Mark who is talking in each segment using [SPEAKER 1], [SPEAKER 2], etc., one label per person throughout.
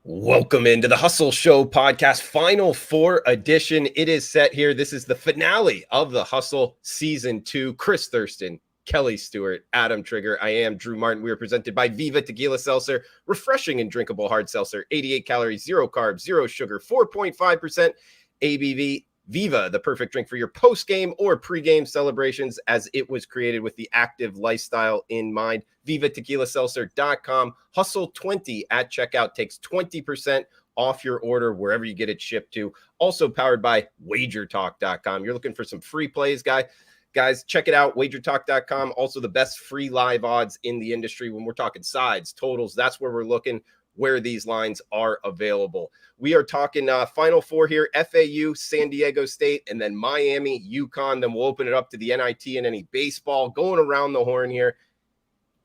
[SPEAKER 1] Welcome into the Hustle Show podcast, Final Four edition. It is set here. This is the finale of the Hustle Season 2. Chris Thurston, Kelly Stewart, Adam Trigger. I am Drew Martin. We are presented by Viva Tequila Seltzer, refreshing and drinkable hard seltzer, 88 calories, 0 carbs, 0 sugar, 4.5% ABV. Viva, the perfect drink for your post-game or pre-game celebrations, as it was created with the active lifestyle in mind. VivaTequilaSeltzer.com. Hustle 20 at checkout takes 20% off your order wherever you get it shipped to. Also powered by WagerTalk.com. You're looking for some free plays, guys, check it out. WagerTalk.com. Also the best free live odds in the industry when we're talking sides, totals. That's where we're looking, where these lines are available. We are talking Final Four here, FAU, San Diego State, and then Miami, UConn. Then we'll open it up to the NIT and any baseball. Going around the horn here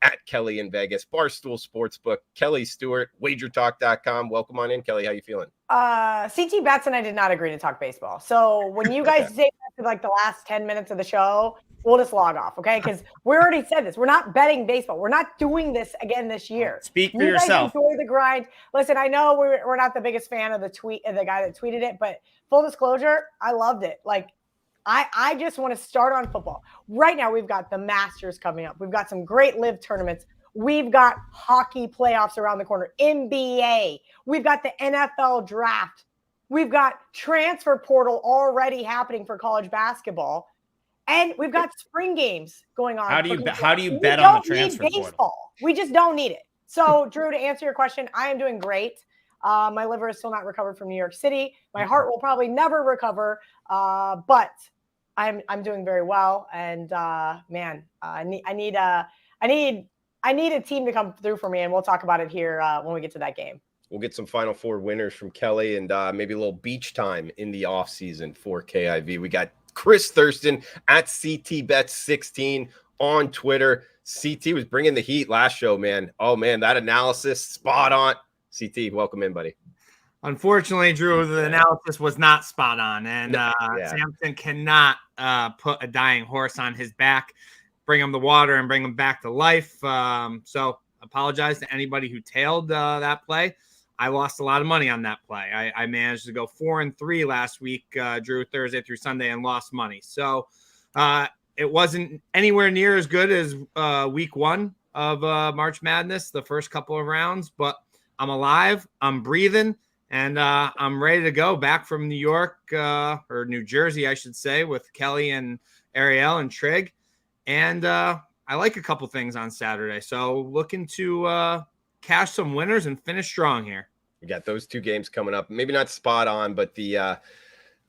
[SPEAKER 1] at Kelly in Vegas, Barstool Sportsbook, Kelly Stewart, WagerTalk.com. Welcome on in, Kelly. How you feeling?
[SPEAKER 2] CT Betts and I did not agree to talk baseball. So when you guys say that for like the last 10 minutes of the show, we'll just log off, okay? Because we already said this. We're not betting baseball. We're not doing this again this year.
[SPEAKER 3] Speak for yourself.
[SPEAKER 2] Guys enjoy the grind. Listen, I know we're not the biggest fan of the tweet of the guy that tweeted it, but full disclosure, I loved it. Like, I just want to start on football. Right now, we've got the Masters coming up. We've got some great live tournaments. We've got hockey playoffs around the corner, NBA. We've got the NFL draft. We've got transfer portal already happening for college basketball. And we've got spring games going on.
[SPEAKER 3] How do you bet on the transfer portal?
[SPEAKER 2] We just don't need it. So, Drew, to answer your question, I am doing great. My liver is still not recovered from New York City. My heart will probably never recover, but I'm doing very well. And man, I need a team to come through for me, and we'll talk about it here when we get to that game.
[SPEAKER 1] We'll get some Final Four winners from Kelly and maybe a little beach time in the offseason for KIV. We got Chris Thurston at CTBets16 on Twitter. CT was bringing the heat last show, man. Oh, man, that analysis, spot on. CT, welcome in, buddy.
[SPEAKER 3] Unfortunately, Drew, the analysis was not spot on, and Samson cannot put a dying horse on his back, bring him the water, and bring him back to life. So apologize to anybody who tailed that play. I lost a lot of money on that play. I managed to go 4-3 last week, Drew, Thursday through Sunday, and lost money. So it wasn't anywhere near as good as week one of March Madness, the first couple of rounds, but I'm alive, I'm breathing, and I'm ready to go back from New York, or New Jersey, I should say, with Kelly and Ariel and Trig. And I like a couple things on Saturday. So looking to cash some winners and finish strong here.
[SPEAKER 1] We got those two games coming up. Maybe not spot on, but the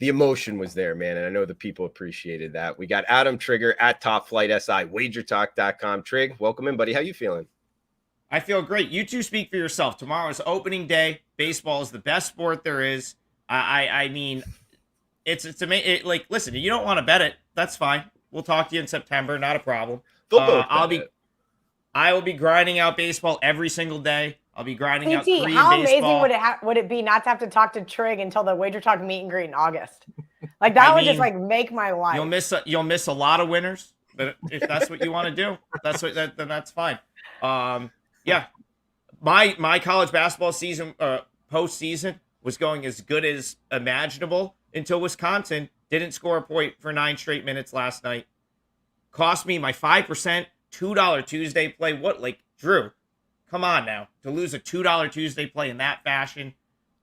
[SPEAKER 1] emotion was there, man. And I know the people appreciated that. We got Adam Trigger at Top Flight SI, WagerTalk.com. Trig, welcome in, buddy. How you feeling?
[SPEAKER 3] I feel great. You two speak for yourself. Tomorrow is opening day. Baseball is the best sport there is. I mean, it's amazing. Like, listen, you don't want to bet it. That's fine. We'll talk to you in September. Not a problem. I will be grinding out baseball every single day. I'll be grinding out Korean baseball.
[SPEAKER 2] How amazing would it be not to have to talk to Trig until the Wager Talk meet and greet in August? Like that would just like make my life.
[SPEAKER 3] You'll miss a lot of winners, but if that's what you want to do, then that's fine. Yeah, my college basketball season postseason was going as good as imaginable until Wisconsin didn't score a point for 9 straight minutes last night. Cost me my 5% $2 Tuesday play. What, like, Drew, come on now. To lose a $2 Tuesday play in that fashion,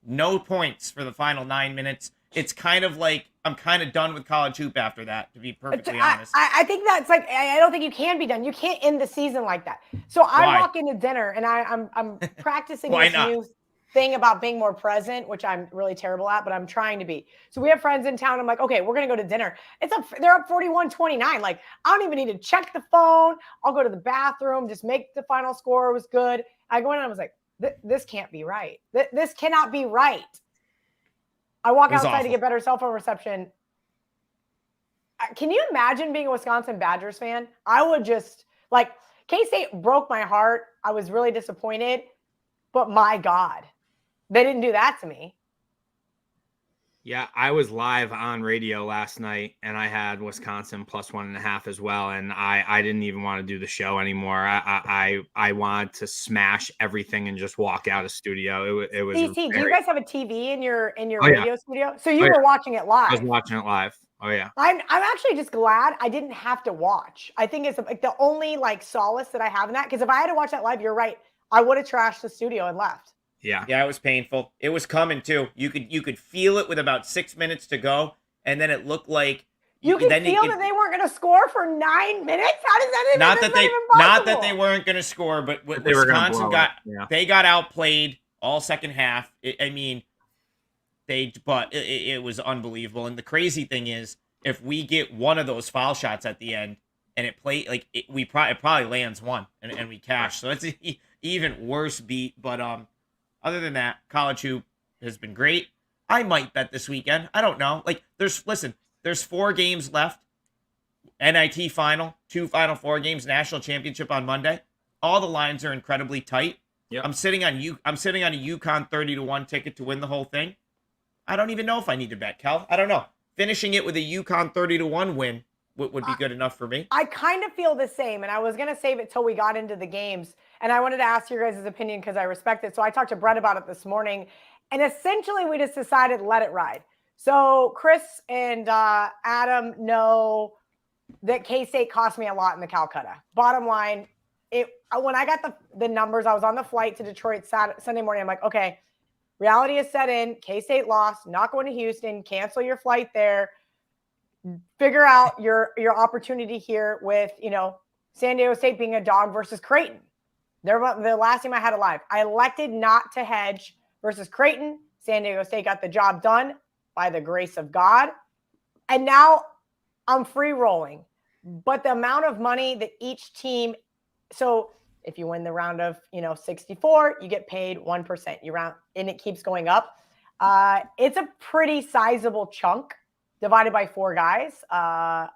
[SPEAKER 3] no points for the final 9 minutes. It's kind of like I'm kind of done with college hoop after that, to be perfectly honest.
[SPEAKER 2] I think that's like, I don't think you can be done. You can't end the season like that. So I walk into dinner and I'm practicing this new thing about being more present, which I'm really terrible at, but I'm trying to be. So we have friends in town. I'm like, okay, we're going to go to dinner. They're up 41-29. Like, I don't even need to check the phone. I'll go to the bathroom, just make the final score. It was good. I go in and I was like, this can't be right. This cannot be right. I walk outside to get better cell phone reception. Can you imagine being a Wisconsin Badgers fan? I would just, like, K-State broke my heart. I was really disappointed. But my God, they didn't do that to me.
[SPEAKER 3] Yeah, I was live on radio last night, and I had Wisconsin plus 1.5 as well. And I didn't even want to do the show anymore. I wanted to smash everything and just walk out of studio. It was.
[SPEAKER 2] CC, do you guys have a TV in your
[SPEAKER 3] Oh,
[SPEAKER 2] radio studio? So you were watching it live.
[SPEAKER 3] I was watching it live. Oh yeah.
[SPEAKER 2] I'm actually just glad I didn't have to watch. I think it's like the only like solace that I have in that, because if I had to watch that live, you're right, I would have trashed the studio and left.
[SPEAKER 4] Yeah, it was painful. It was coming too. You could feel it with about 6 minutes to go, and then it looked like
[SPEAKER 2] you could feel that they weren't going to score for 9 minutes. How does that even?
[SPEAKER 4] Not that they weren't going to score, but Wisconsin got outplayed all second half. It was unbelievable. And the crazy thing is, if we get one of those foul shots at the end, and it probably lands one, and we cash. So it's an even worse beat. But other than that, college hoop has been great. I might bet this weekend. I don't know. Like, there's 4 games left. NIT final, 2 Final Four games, national championship on Monday. All the lines are incredibly tight. Yep. I'm sitting on a UConn 30-1 ticket to win the whole thing. I don't even know if I need to bet, Cal. I don't know. Finishing it with a UConn 30-1 win would be good enough for me.
[SPEAKER 2] I kind of feel the same, and I was going to save it till we got into the games, and I wanted to ask your guys' opinion because I respect it. So I talked to Brett about it this morning, and essentially we just decided let it ride. So Chris and Adam know that K-State cost me a lot in the Calcutta. Bottom line, when I got the numbers, I was on the flight to Detroit Sunday morning. I'm like, okay, reality is set in. K-State lost, not going to Houston, cancel your flight there. Figure out your opportunity here with, San Diego State being a dog versus Creighton. They're the last team I had alive. I elected not to hedge versus Creighton. San Diego State got the job done by the grace of God. And now I'm free rolling. But the amount of money that each team, so if you win the round of, 64, you get paid 1%. And it keeps going up. It's a pretty sizable chunk. Divided by 4 guys,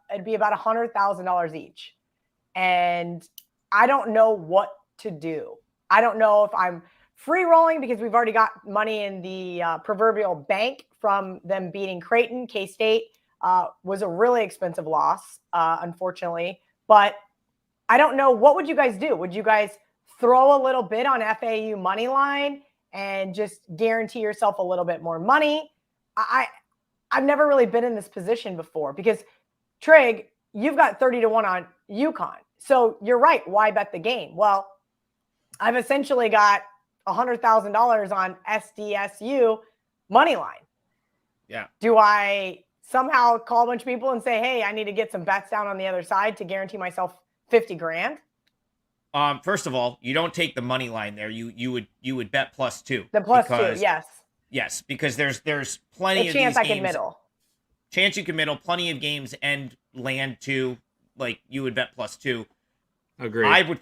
[SPEAKER 2] it'd be about $100,000 each. And I don't know what to do. I don't know if I'm free rolling because we've already got money in the proverbial bank from them beating Creighton. K-State was a really expensive loss, unfortunately. But I don't know. What would you guys do? Would you guys throw a little bit on FAU money line and just guarantee yourself a little bit more money? I've never really been in this position before because, Trig, you've got 30-1 on UConn. So you're right. Why bet the game? Well, I've essentially got $100,000 on SDSU money line.
[SPEAKER 4] Yeah.
[SPEAKER 2] Do I somehow call a bunch of people and say, hey, I need to get some bets down on the other side to guarantee myself $50,000?
[SPEAKER 4] First of all, you don't take the money line there. You would bet +2.
[SPEAKER 2] The +2, yes.
[SPEAKER 4] Yes, because there's plenty of
[SPEAKER 2] chance
[SPEAKER 4] these
[SPEAKER 2] I
[SPEAKER 4] games.
[SPEAKER 2] can middle.
[SPEAKER 4] Chance you can middle. Plenty of games and land 2. Like, you would bet +2.
[SPEAKER 3] Agreed.
[SPEAKER 4] I would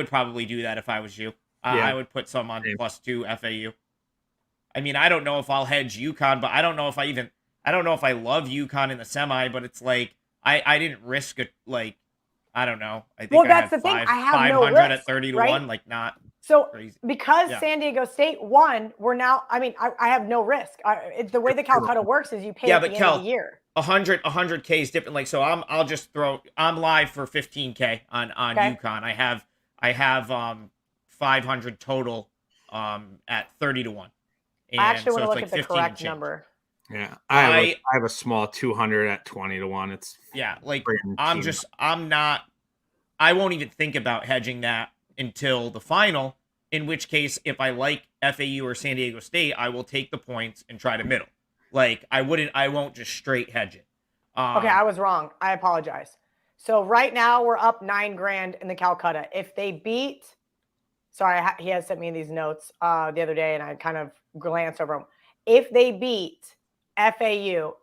[SPEAKER 4] probably do that if I was you. I would put some on +2 FAU. I mean, I don't know if I'll hedge UConn, but I don't know if I love UConn in the semi. But it's like I didn't risk it. Like, I don't know. I think
[SPEAKER 2] that's the thing. I have
[SPEAKER 4] 500
[SPEAKER 2] no risk,
[SPEAKER 4] at 30-1.
[SPEAKER 2] right?
[SPEAKER 4] Like, not.
[SPEAKER 2] So
[SPEAKER 4] crazy.
[SPEAKER 2] Because San Diego State won, we're now, I have no risk. The way the Calcutta works is you pay at the end of the year.
[SPEAKER 4] 100K is different. Like, so I'm live for 15K on UConn. I have 500 total at 30-1. And
[SPEAKER 2] I actually want to look
[SPEAKER 4] like
[SPEAKER 2] at the correct number.
[SPEAKER 3] Yeah. I have a small 200 at 20-1. It's
[SPEAKER 4] I won't even think about hedging that until the final, in which case, if I like FAU or San Diego State, I will take the points and try to middle. Like, I won't just straight hedge it.
[SPEAKER 2] Okay, I was wrong. I apologize. So right now we're up $9,000 in the Calcutta. If they beat, he has sent me these notes the other day and I kind of glanced over them. If they beat FAU,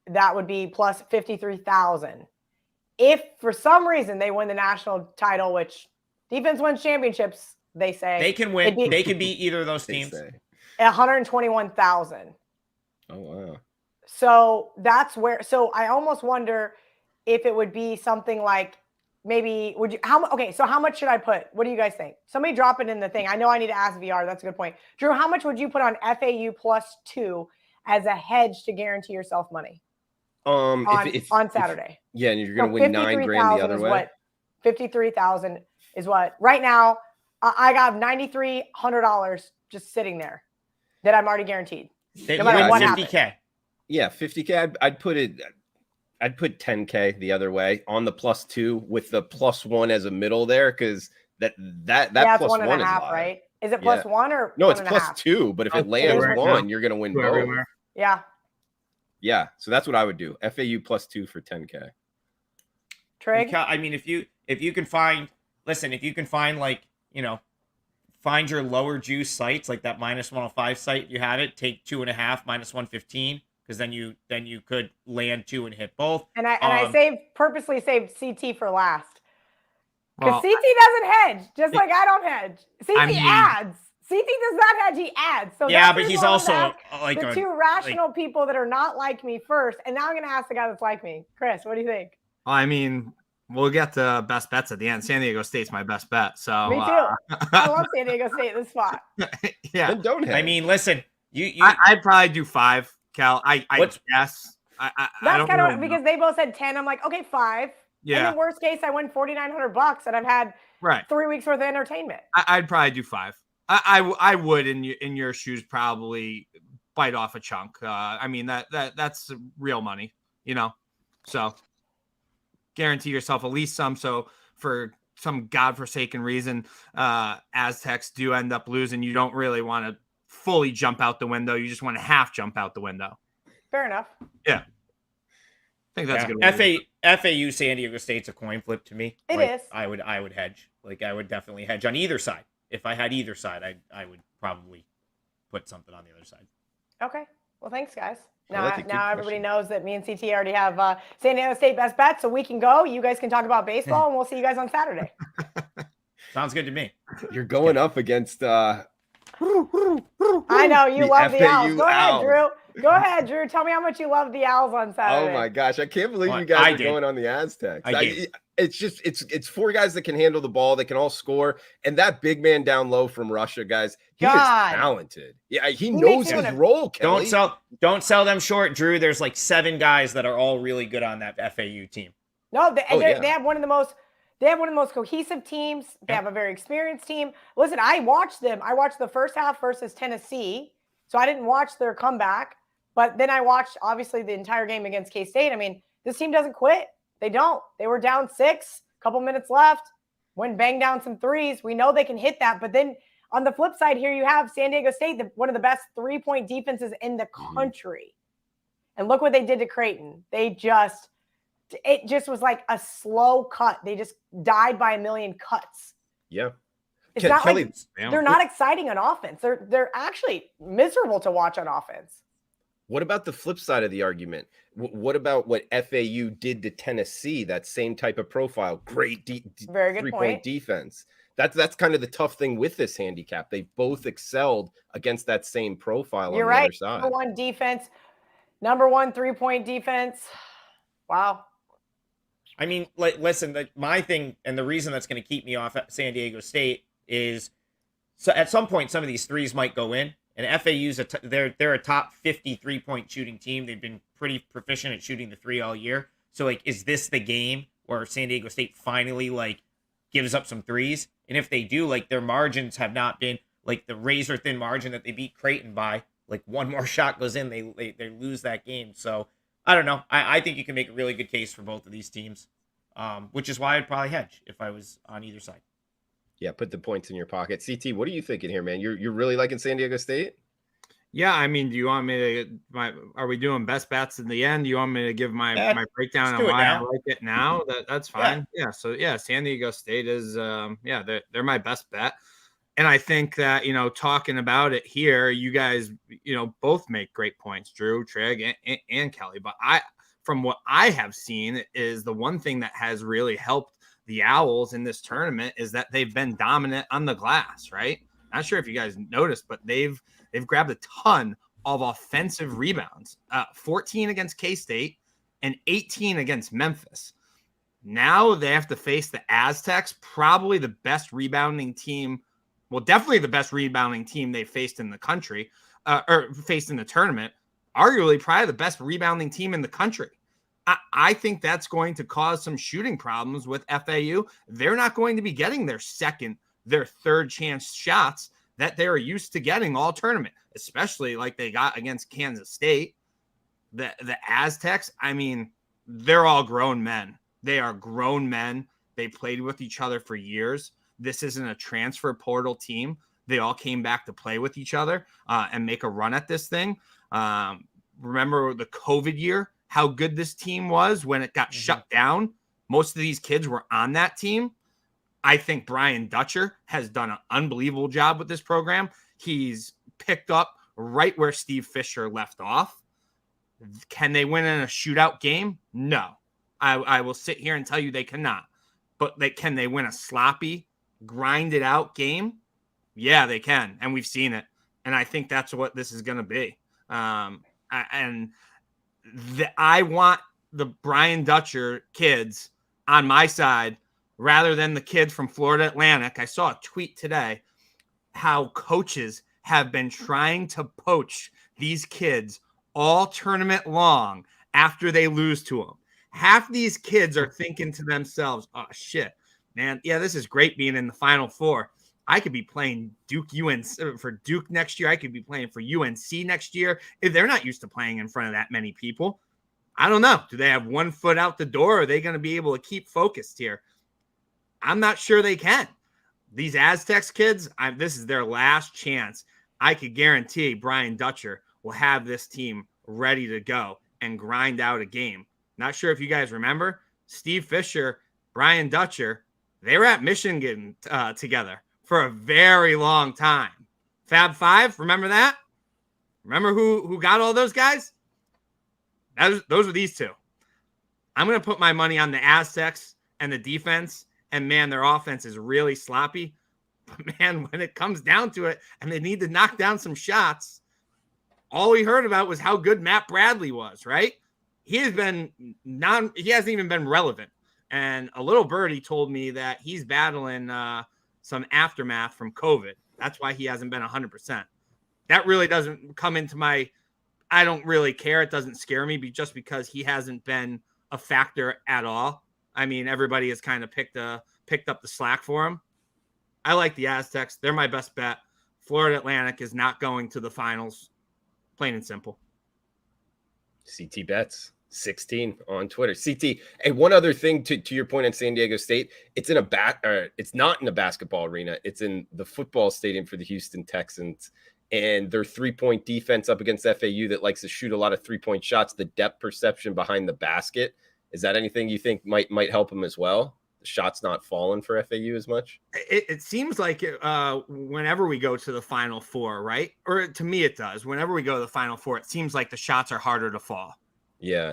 [SPEAKER 2] that would be plus 53,000. If for some reason they win the national title, which defense wins championships, they say
[SPEAKER 4] they can win. They can beat either of those teams.
[SPEAKER 2] 121,000.
[SPEAKER 1] Oh wow!
[SPEAKER 2] So that's where. So I almost wonder if it would be something like maybe would you so how much should I put? What do you guys think? Somebody drop it in the thing. I know I need to ask VR. That's a good point. Drew, how much would you put on FAU +2 as a hedge to guarantee yourself money. On Saturday.
[SPEAKER 1] And you're going to win $9,000 the other way.
[SPEAKER 2] 53,000 is what right now I got $9,300 just sitting there that I'm already guaranteed.
[SPEAKER 4] No matter what 50K.
[SPEAKER 1] Yeah, 50K. I'd put 10K the other way on the +2 with the +1 as a middle there, because that plus
[SPEAKER 2] +1.5,
[SPEAKER 1] is live.
[SPEAKER 2] right? Is it +1 or
[SPEAKER 1] no? It's +2, but if it lands one, you're going to win both.
[SPEAKER 3] Everywhere.
[SPEAKER 2] Yeah.
[SPEAKER 1] Yeah, so that's what I would do. FAU +2 for 10K.
[SPEAKER 2] Trig?
[SPEAKER 4] I mean, if you can find, like, find your lower juice sites, like that -105 site you had it, take 2.5 -115, because then you could land 2 and hit both.
[SPEAKER 2] And I purposely saved CT for last. Because CT doesn't hedge, just like I don't hedge. CT adds. CT does not hedge, he adds. So
[SPEAKER 4] yeah, but he's also like
[SPEAKER 2] the two rational people that are not like me first. And now I'm going to ask the guy that's like me. Chris, what do you think?
[SPEAKER 3] I mean, we'll get to best bets at the end. San Diego State's my best bet. So
[SPEAKER 2] me too. I love San Diego State in this spot.
[SPEAKER 3] Yeah.
[SPEAKER 1] Then don't hedge.
[SPEAKER 4] I mean, listen,
[SPEAKER 3] I'd probably do 5, Cal. I guess.
[SPEAKER 2] That's kind of because they both said 10. I'm like, okay, 5.
[SPEAKER 3] Yeah.
[SPEAKER 2] And in worst case, I win $4,900 and I've had 3 weeks worth of entertainment.
[SPEAKER 3] I'd probably do 5. I would in your shoes probably bite off a chunk. I mean that's real money, So guarantee yourself at least some. So for some godforsaken reason, Aztecs do end up losing. You don't really want to fully jump out the window. You just want to half jump out the window.
[SPEAKER 2] Fair enough.
[SPEAKER 3] Yeah. I think that's a good.
[SPEAKER 4] FAU San Diego State's a coin flip to me.
[SPEAKER 2] It is.
[SPEAKER 4] I would hedge. Like I would definitely hedge on either side. If I had either side, I would probably put something on the other side.
[SPEAKER 2] Okay. Well, thanks, guys. Now everybody knows that me and CT already have San Diego State best bet, so we can go. You guys can talk about baseball, and we'll see you guys on Saturday.
[SPEAKER 4] Sounds good to me.
[SPEAKER 1] You're going up against.
[SPEAKER 2] I know you love the Owls. Go ahead, Drew. Go ahead, Drew. Tell me how much you love the Owls on Saturday.
[SPEAKER 1] Oh my gosh, I can't believe you guys are going on the Aztecs. It's 4 guys that can handle the ball, that can all score, and that big man down low from Russia, guys, he is talented. Yeah, he knows his role. Kelly.
[SPEAKER 4] Don't sell them short, Drew. There's like 7 guys that are all really good on that FAU team.
[SPEAKER 2] No, they have one of the most. They have one of the most cohesive teams. They have a very experienced team. Listen, I watched them. I watched the first half versus Tennessee, so I didn't watch their comeback. But then I watched, obviously, the entire game against K-State. I mean, this team doesn't quit. They don't. They were down 6, couple minutes left, went bang down some threes. We know they can hit that. But then on the flip side here, you have San Diego State, one of the best 3-point defenses in the country. And look what they did to Creighton. It just was like a slow cut. They just died by a million cuts.
[SPEAKER 1] Yeah.
[SPEAKER 2] It's not like they're not exciting on offense. They're actually miserable to watch on offense.
[SPEAKER 1] What about the flip side of the argument? What about what FAU did to Tennessee? That same type of profile, great
[SPEAKER 2] very good
[SPEAKER 1] 3-point defense. That's kind of the tough thing with this handicap. They both excelled against that same profile.
[SPEAKER 2] You're
[SPEAKER 1] on the
[SPEAKER 2] right.
[SPEAKER 1] Other side.
[SPEAKER 2] Number 1 defense, number 1 3-point defense. Wow.
[SPEAKER 4] I mean, listen, my thing and the reason that's going to keep me off at San Diego State is so at some point some of these threes might go in. And FAU's they're a top 50 3-point shooting team. They've been pretty proficient at shooting the 3 all year. So is this the game where San Diego State finally gives up some threes? And if they do, their margins have not been the razor thin margin that they beat Creighton by. One more shot goes in, they lose that game. So I don't know. I think you can make a really good case for both of these teams, which is why I'd probably hedge if I was on either side.
[SPEAKER 1] Yeah, put the points in your pocket. CT, what are you thinking here, man? You're really liking San Diego State?
[SPEAKER 3] Yeah, I mean, do you want me to are we doing best bets in the end? Do you want me to give my breakdown on why I like it now? That's fine. Yeah. So San Diego State is they're my best bet. And I think that, talking about it here, you guys, both make great points, Drew, Trig, and Kelly. But from what I have seen is the one thing that has really helped the Owls in this tournament is that they've been dominant on the glass, right? Not sure if you guys noticed, but they've grabbed a ton of offensive rebounds, 14 against K-State and 18 against Memphis. Now they have to face the Aztecs, probably the best rebounding team. Well, definitely the best rebounding team they faced in the country or faced in the tournament. arguably probably the best rebounding team in the country. I think that's going to cause some shooting problems with FAU. They're not going to be getting their third chance shots that they're used to getting all tournament, especially like they got against Kansas State. The Aztecs, I mean, they're all grown men. They are grown men. They played with each other for years. This isn't a transfer portal team. They all came back to play with each other and make a run at this thing. Remember the COVID year, how good this team was when it got shut down. Most of these kids were on that team. I think Brian Dutcher has done an unbelievable job with this program. He's picked up right where Steve Fisher left off. Can they win in a shootout game? No. I will sit here and tell you they cannot. But can they win a sloppy, grinded out game? Yeah, they can. And we've seen it. And I think that's what this is going to be. I want the Brian Dutcher kids on my side rather than the kids from Florida Atlantic. I saw a tweet today how coaches have been trying to poach these kids all tournament long after they lose to them. Half these kids are thinking to themselves, oh, shit, man, yeah, this is great being in the Final Four. I could be playing for Duke next year. I could be playing for UNC next year. If they're not used to playing in front of that many people, I don't know. Do they have one foot out the door? Or are they going to be able to keep focused here? I'm not sure they can. These Aztecs kids, this is their last chance. I could guarantee Brian Dutcher will have this team ready to go and grind out a game. Not sure if you guys remember, Steve Fisher, Brian Dutcher, they were at Michigan together for a very long time. Fab Five, remember that? Remember who got all those guys? Those were these two. I'm going to put my money on the Aztecs and the defense, and man, their offense is really sloppy. But man, when it comes down to it and they need to knock down some shots, all we heard about was how good Matt Bradley was, right? He hasn't even been relevant. And a little birdie told me that he's battling some aftermath from COVID. That's why he hasn't been 100%. That really doesn't come into I don't really care. It doesn't scare me just because he hasn't been a factor at all. I mean, everybody has kind of picked up the slack for him. I like the Aztecs. They're my best bet. Florida Atlantic is not going to the finals. Plain and simple.
[SPEAKER 1] CT Bets 16 on Twitter. CT, hey, one other thing to your point on San Diego State, it's not in a basketball arena. It's in the football stadium for the Houston Texans. And their 3-point defense up against FAU that likes to shoot a lot of 3-point shots, the depth perception behind the basket. Is that anything you think might help them as well? The shots not falling for FAU as much?
[SPEAKER 3] It seems like whenever we go to the Final Four, right? Or to me it does. Whenever we go to the Final Four, it seems like the shots are harder to fall.
[SPEAKER 1] Yeah.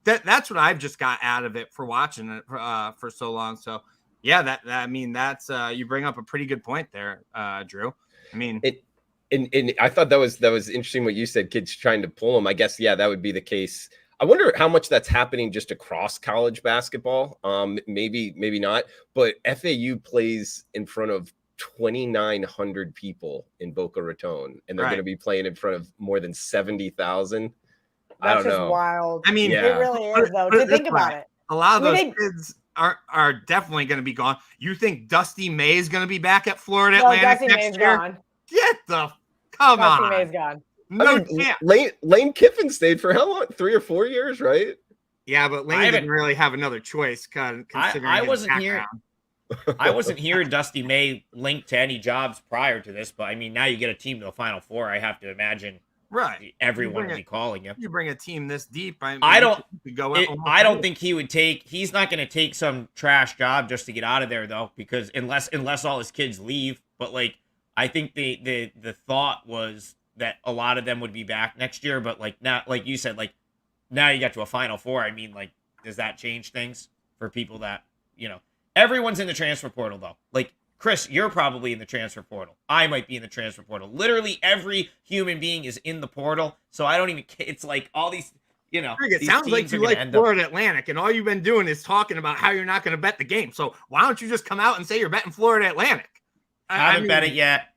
[SPEAKER 3] That's what I've just got out of it for watching it for so long. So, yeah, that's you bring up a pretty good point there, Drew. I mean –
[SPEAKER 1] And I thought that was interesting what you said, kids trying to pull them. I guess, yeah, that would be the case. I wonder how much that's happening just across college basketball. Maybe not. But FAU plays in front of 2,900 people in Boca Raton, and they're going to be playing in front of more than 70,000. I don't know.
[SPEAKER 2] That's wild.
[SPEAKER 3] I mean,
[SPEAKER 2] it really is, though. To think about it.
[SPEAKER 3] A lot of those kids are definitely going to be gone. You think Dusty May is going to be back at Florida Atlantic next year?
[SPEAKER 2] Gone.
[SPEAKER 3] Get the Come
[SPEAKER 2] Dusty
[SPEAKER 3] on.
[SPEAKER 2] May's gone.
[SPEAKER 3] No chance.
[SPEAKER 1] Lane Kiffin stayed for how long? 3 or 4 years, right?
[SPEAKER 3] Yeah, but Lane didn't really have another choice.
[SPEAKER 4] I wasn't here. I wasn't hearing Dusty May linked to any jobs prior to this, but I mean, now you get a team to the Final Four. I have to imagine,
[SPEAKER 3] right?
[SPEAKER 4] Everyone will be calling you.
[SPEAKER 3] You bring a team this deep.
[SPEAKER 4] I don't think he would take. He's not going to take some trash job just to get out of there, though, because unless all his kids leave. But like, I think the thought was that a lot of them would be back next year. But like now, like you said, like now you got to a Final Four. I mean, like, does that change things for people that Everyone's in the transfer portal, though. Like, Chris, you're probably in the transfer portal. I might be in the transfer portal. Literally every human being is in the portal, so I don't even – it's like all these –
[SPEAKER 3] it sounds like you like Florida Atlantic, and all you've been doing is talking about how you're not going to bet the game. So why don't you just come out and say you're betting Florida Atlantic?
[SPEAKER 4] I haven't bet it yet.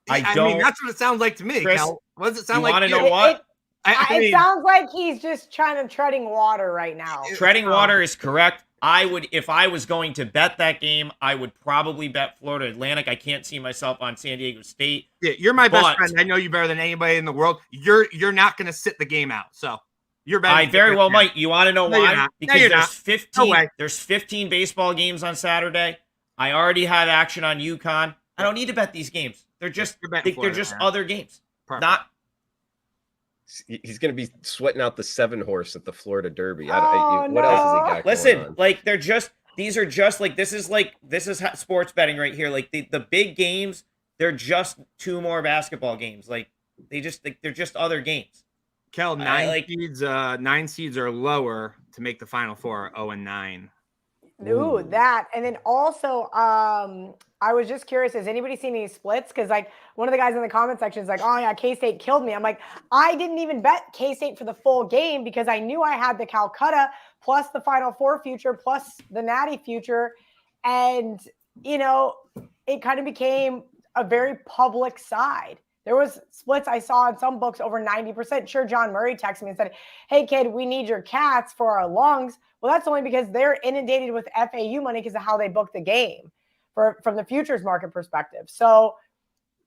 [SPEAKER 3] I mean, that's what it sounds like to me,
[SPEAKER 4] Chris,
[SPEAKER 3] Cal. What does it sound like?
[SPEAKER 4] You want to know what?
[SPEAKER 2] It sounds like he's just treading water right now.
[SPEAKER 4] Treading water is correct. If I was going to bet that game, I would probably bet Florida Atlantic. I can't see myself on San Diego State.
[SPEAKER 3] Yeah, you're my best friend. I know you better than anybody in the world. You're not going to sit the game out. So you're better.
[SPEAKER 4] I very well might. You want to know why? Because
[SPEAKER 3] there's
[SPEAKER 4] 15 baseball games on Saturday. I already have action on UConn. I don't need to bet these games. They're just other games.
[SPEAKER 3] Perfect.
[SPEAKER 4] Not.
[SPEAKER 1] He's going to be sweating out the 7-horse at the Florida Derby.
[SPEAKER 2] What
[SPEAKER 1] else has he got?
[SPEAKER 4] Listen, like these are just this is sports betting right here. Like the big games, they're just 2 more basketball games. Like they're just other games.
[SPEAKER 3] Kel, 9 seeds are lower to make the Final Four. 0-9.
[SPEAKER 2] Ooh, that. And then also, I was just curious, has anybody seen any splits? Because like one of the guys in the comment section is like, oh yeah, K-State killed me. I'm like, I didn't even bet K-State for the full game because I knew I had the Calcutta plus the Final Four future plus the Natty future. And, it kind of became a very public side. There was splits I saw in some books over 90%. Sure, John Murray texted me and said, hey, kid, we need your cats for our lungs. Well, that's only because they're inundated with FAU money because of how they book the game from the futures market perspective. So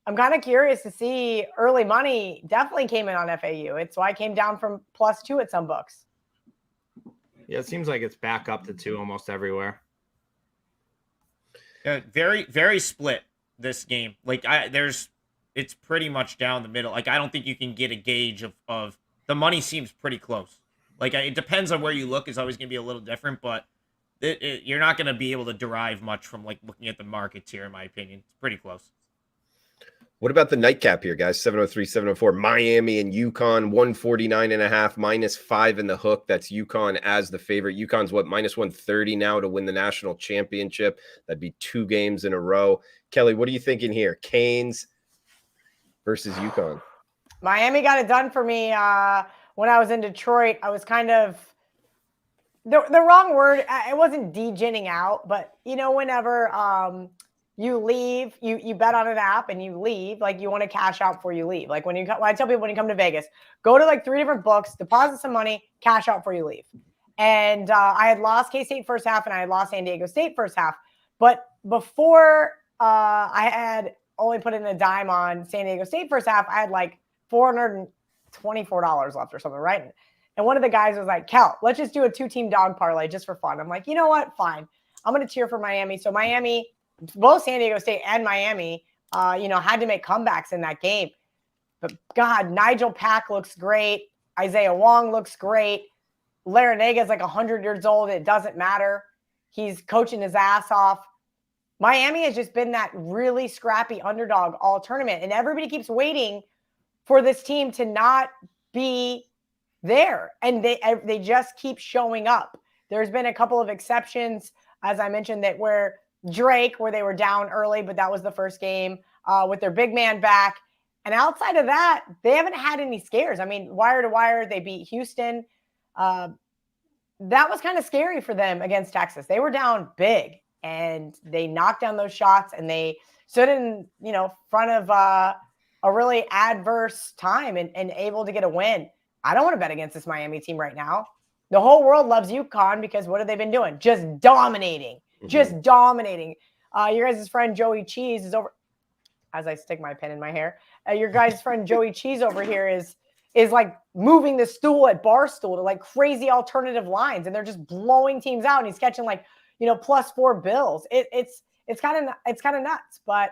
[SPEAKER 2] I'm kind of curious to see. Early money definitely came in on FAU. It's why it came down from +2 at some books.
[SPEAKER 3] Yeah, it seems like it's back up to 2 almost everywhere.
[SPEAKER 4] Very, very split this game. Like it's pretty much down the middle. Like I don't think you can get a gauge of the money seems pretty close. Like it depends on where you look. It's always going to be a little different, but you're not going to be able to derive much from like looking at the markets here, in my opinion. It's pretty close.
[SPEAKER 1] What about the nightcap here, guys? 703, 704. Miami and UConn, 149.5, -5 in the hook. That's UConn as the favorite. UConn's -130 now to win the national championship. That'd be 2 games in a row. Kelly, what are you thinking here? Canes versus UConn.
[SPEAKER 2] Miami got it done for me when I was in Detroit. I was kind of the wrong word. It wasn't degenning out, but whenever you leave, you bet on an app and you leave, like you want to cash out before you leave. Like when I tell people when you come to Vegas, go to like 3 different books, deposit some money, cash out before you leave. And I had lost K-State first half and I had lost San Diego State first half. But before I had only put in a dime on San Diego State first half, I had like $424 left or something, right? And one of the guys was like, Kel, let's just do a 2-team dog parlay just for fun. I'm like, you know what? Fine. I'm going to cheer for Miami. So Miami, both San Diego State and Miami, had to make comebacks in that game. But God, Nigel Pack looks great. Isaiah Wong looks great. Larinaga is like 100 years old. It doesn't matter. He's coaching his ass off. Miami has just been that really scrappy underdog all tournament. And everybody keeps waiting for this team to not be there. And they just keep showing up. There's been a couple of exceptions, as I mentioned, where they were down early, but that was the first game with their big man back. And outside of that, they haven't had any scares. I mean, wire to wire, they beat Houston. That was kind of scary for them against Texas. They were down big and they knocked down those shots and they stood in, front of a really adverse time and able to get a win. I don't want to bet against this Miami team right now. The whole world loves UConn because what have they been doing? Just dominating. Just dominating. Your guys' friend Joey Cheese is over. As I stick my pen in my hair, your guys' friend Joey Cheese over here is like moving the stool at Barstool to like crazy alternative lines, and they're just blowing teams out. And he's catching like +4 bills. It's kind of nuts. But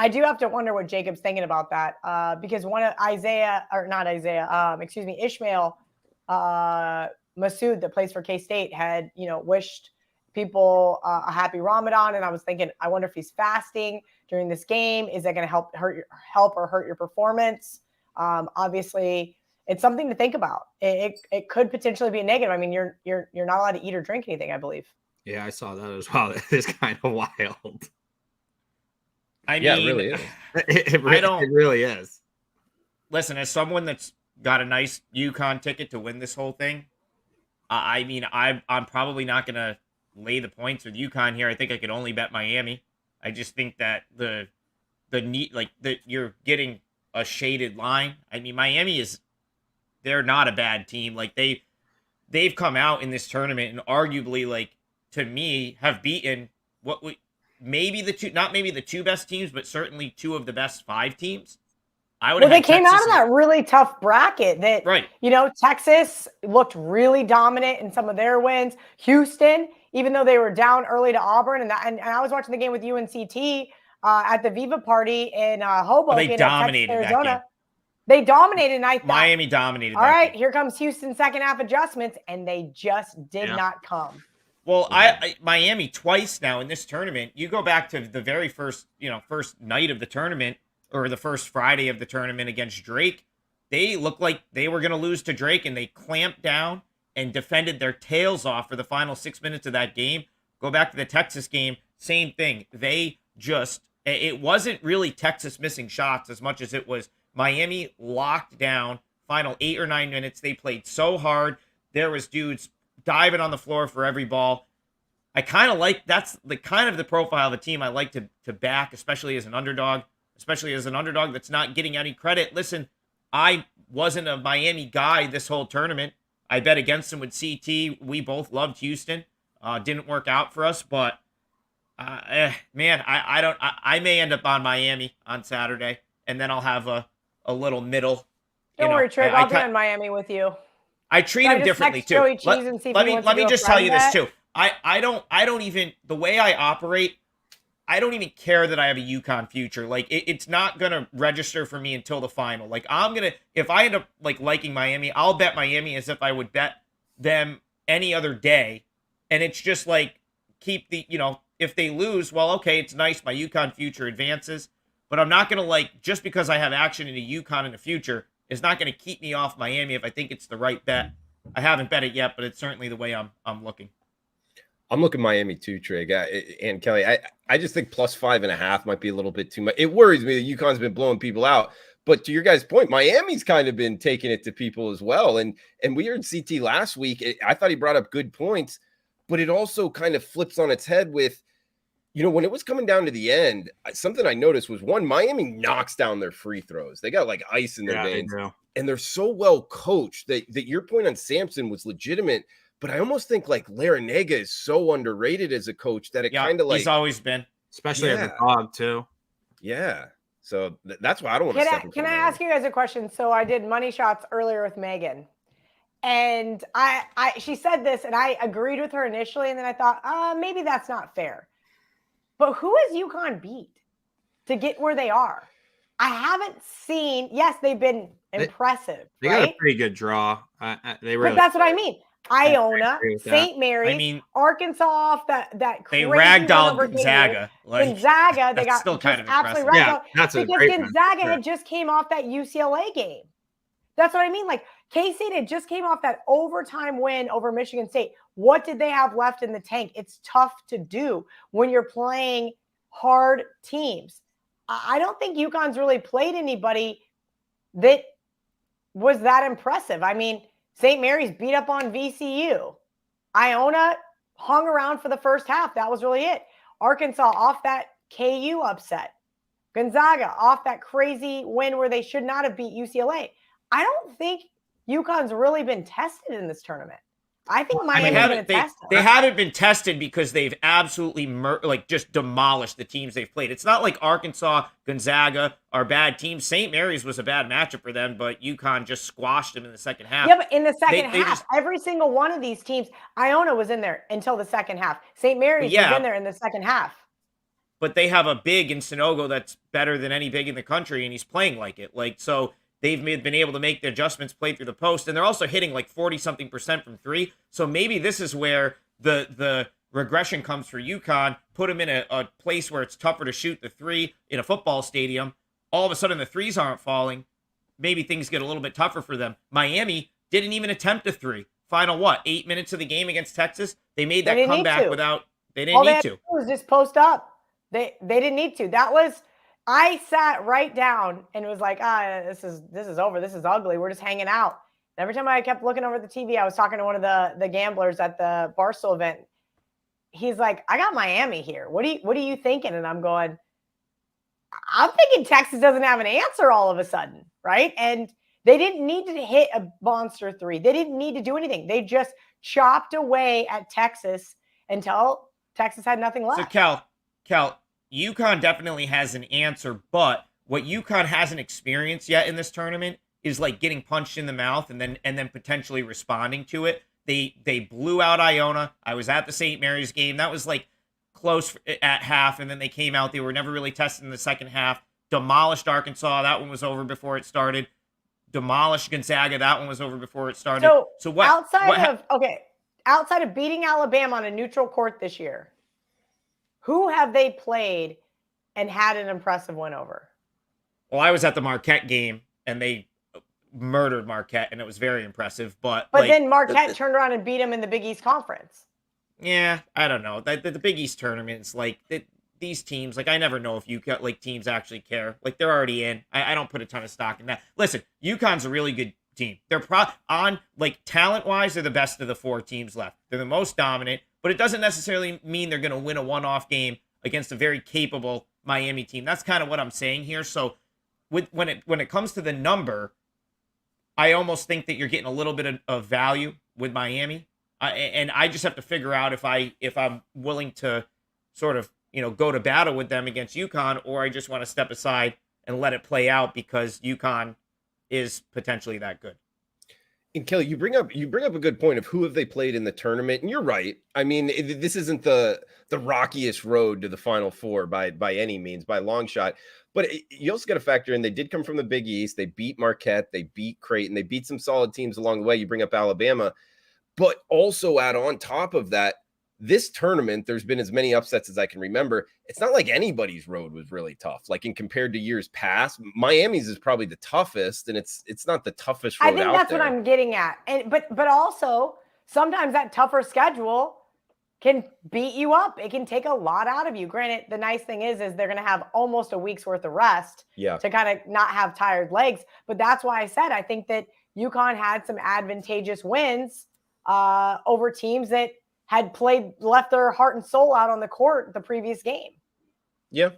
[SPEAKER 2] I do have to wonder what Jacob's thinking about that because one of Ishmael Masood that plays for K-State had, wished people a happy Ramadan. And I was thinking, I wonder if he's fasting during this game. Is that going to help or hurt your performance? Obviously, it's something to think about. It could potentially be a negative. I mean, you're not allowed to eat or drink anything, I believe.
[SPEAKER 3] Yeah, I saw that as well. It's kind of wild.
[SPEAKER 4] I mean,
[SPEAKER 1] it really is.
[SPEAKER 3] It really is.
[SPEAKER 4] Listen, as someone that's got a nice UConn ticket to win this whole thing, I mean, I'm probably not going to lay the points with UConn here. I think I could only bet Miami. I just think that you're getting a shaded line. I mean, Miami they're not a bad team. Like they've come out in this tournament and arguably, like, to me, have beaten maybe the two best teams, but certainly two of the best 5 teams.
[SPEAKER 2] They came out of that really tough bracket that,
[SPEAKER 4] right.
[SPEAKER 2] Texas looked really dominant in some of their wins. Houston, even though they were down early to Auburn, and I was watching the game with UNCT at the Viva party in Hoboken.
[SPEAKER 4] They dominated
[SPEAKER 2] Texas,
[SPEAKER 4] Arizona.
[SPEAKER 2] That game. They dominated, and I thought
[SPEAKER 4] Miami dominated.
[SPEAKER 2] All right, here comes Houston second half adjustments, and they just did not come.
[SPEAKER 4] Well, Miami twice now in this tournament. You go back to the very first night of the tournament, or the first Friday of the tournament against Drake. They looked like they were going to lose to Drake, and they clamped down and defended their tails off for the final 6 minutes of that game. Go back to the Texas game, same thing. It wasn't really Texas missing shots as much as it was Miami locked down. Final 8 or 9 minutes, they played so hard. There was dudes diving on the floor for every ball. I kind of like, that's the kind of the profile of the team I like to back, especially as an underdog that's not getting any credit. Listen, I wasn't a Miami guy this whole tournament. I bet against them with CT. We both loved Houston. Didn't work out for us, but man, I may end up on Miami on Saturday, and then I'll have a little middle.
[SPEAKER 2] Don't worry, Trig. I'll be on Miami with you.
[SPEAKER 4] I treat them differently too. Let me just tell you this too. I don't even, the way I operate, I don't even care that I have a UConn future. Like it's not going to register for me until the final. Like if I end up like liking Miami, I'll bet Miami as if I would bet them any other day. And it's just like, keep the, if they lose, well, okay, it's nice. My UConn future advances, but I'm not going to just because I have action in a UConn in the future is not going to keep me off Miami if I think it's the right bet. I haven't bet it yet, but it's certainly the way I'm looking.
[SPEAKER 1] I'm looking Miami too, Trig. And Kelly, I just think +5.5 might be a little bit too much. It worries me that UConn's been blowing people out. But to your guys' point, Miami's kind of been taking it to people as well. And we heard CT last week. I thought he brought up good points, but it also kind of flips on its head with, when it was coming down to the end, something I noticed was, one, Miami knocks down their free throws. They got like ice in their veins. And they're so well coached that your point on Sampson was legitimate. But I almost think like Larinaga is so underrated as a coach that it kind of like,
[SPEAKER 4] he's always been,
[SPEAKER 3] especially as a dog too.
[SPEAKER 1] Yeah. So that's why I don't want to step in.
[SPEAKER 2] Can I ask you guys a question? So I did money shots earlier with Megan, and she said this, and I agreed with her initially, and then I thought, maybe that's not fair. But who has UConn beat to get where they are? I haven't seen. Yes, they've been impressive.
[SPEAKER 3] They got a pretty good draw.
[SPEAKER 2] But that's what I mean. Iona, St. Mary's, Arkansas off that crazy
[SPEAKER 4] they ragdolled Gonzaga.
[SPEAKER 2] Gonzaga, they got
[SPEAKER 4] still kind of
[SPEAKER 2] absolutely ragdolled because Gonzaga had just came off that UCLA game. That's what I mean. Like K-State had just came off that overtime win over Michigan State. What did they have left in the tank? It's tough to do when you're playing hard teams. I don't think UConn's really played anybody that was that impressive. I mean, St. Mary's beat up on VCU. Iona hung around for the first half. That was really it. Arkansas off that KU upset. Gonzaga off that crazy win where they should not have beat UCLA. I don't think UConn's really been tested in this tournament. I think Miami's going to test them.
[SPEAKER 4] They haven't been tested because they've absolutely just demolished the teams they've played. It's not like Arkansas, Gonzaga are bad teams. St. Mary's was a bad matchup for them, but UConn just squashed them in the second half.
[SPEAKER 2] Yeah, but in the second half, every single one of these teams, Iona was in there until the second half. St. Mary's was in there in the second half.
[SPEAKER 4] But they have a big in Sinogo that's better than any big in the country, and he's playing like it. So they've been able to make the adjustments, play through the post, and they're also hitting like 40-something% from three. So maybe this is where the regression comes for UConn. Put them in a place where it's tougher to shoot the three in a football stadium. All of a sudden, the threes aren't falling. Maybe things get a little bit tougher for them. Miami didn't even attempt a three. Final 8 minutes of the game against Texas? They made that comeback without. They didn't need to.
[SPEAKER 2] All they was just post up. They didn't need to. That was. I sat right down and was like, this is over. This is ugly. We're just hanging out. And every time I kept looking over the TV, I was talking to one of the gamblers at the Barstool event. He's like, I got Miami here. What are you thinking? And I'm going, I'm thinking Texas doesn't have an answer all of a sudden, right? And they didn't need to hit a monster 3. They didn't need to do anything. They just chopped away at Texas until Texas had nothing left.
[SPEAKER 4] So Cal, UConn definitely has an answer, but what UConn hasn't experienced yet in this tournament is like getting punched in the mouth and then potentially responding to it. They blew out Iona. I was at the St. Mary's game. That was like close at half, and then they came out. They were never really tested in the second half. Demolished Arkansas. That one was over before it started. Demolished Gonzaga. That one was over before it started. So what?
[SPEAKER 2] Outside of beating Alabama on a neutral court this year, who have they played and had an impressive win over?
[SPEAKER 4] Well, I was at the Marquette game, and they murdered Marquette, and it was very impressive. But
[SPEAKER 2] then Marquette turned around and beat them in the Big East Conference.
[SPEAKER 4] Yeah, I don't know. The Big East tournaments, like these teams, like I never know if teams actually care. Like they're already in. I don't put a ton of stock in that. Listen, UConn's a really good team. They're on talent wise, they're the best of the 4 teams left. They're the most dominant, but it doesn't necessarily mean they're going to win a one-off game against a very capable Miami team. That's kind of what I'm saying here. So when it comes to the number, I almost think that you're getting a little bit of value with Miami. And I just have to figure out if I'm willing to sort of, go to battle with them against UConn, or I just want to step aside and let it play out because UConn is potentially that good.
[SPEAKER 1] And Kelly, you bring up a good point of who have they played in the tournament, and you're right. I mean, this isn't the rockiest road to the Final Four by any means, by a long shot. But you also got to factor in they did come from the Big East. They beat Marquette, they beat Creighton, they beat some solid teams along the way. You bring up Alabama. But also add on top of that, this tournament, there's been as many upsets as I can remember. It's not like anybody's road was really tough. Like in compared to years past, Miami's is probably the toughest, and it's not the toughest road out there.
[SPEAKER 2] I think that's what I'm getting at. And but also sometimes that tougher schedule can beat you up. It can take a lot out of you. Granted, the nice thing is they're going to have almost a week's worth of rest to kind of not have tired legs. But that's why I said I think that UConn had some advantageous wins over teams that had left their heart and soul out on the court the previous game.
[SPEAKER 1] Yeah.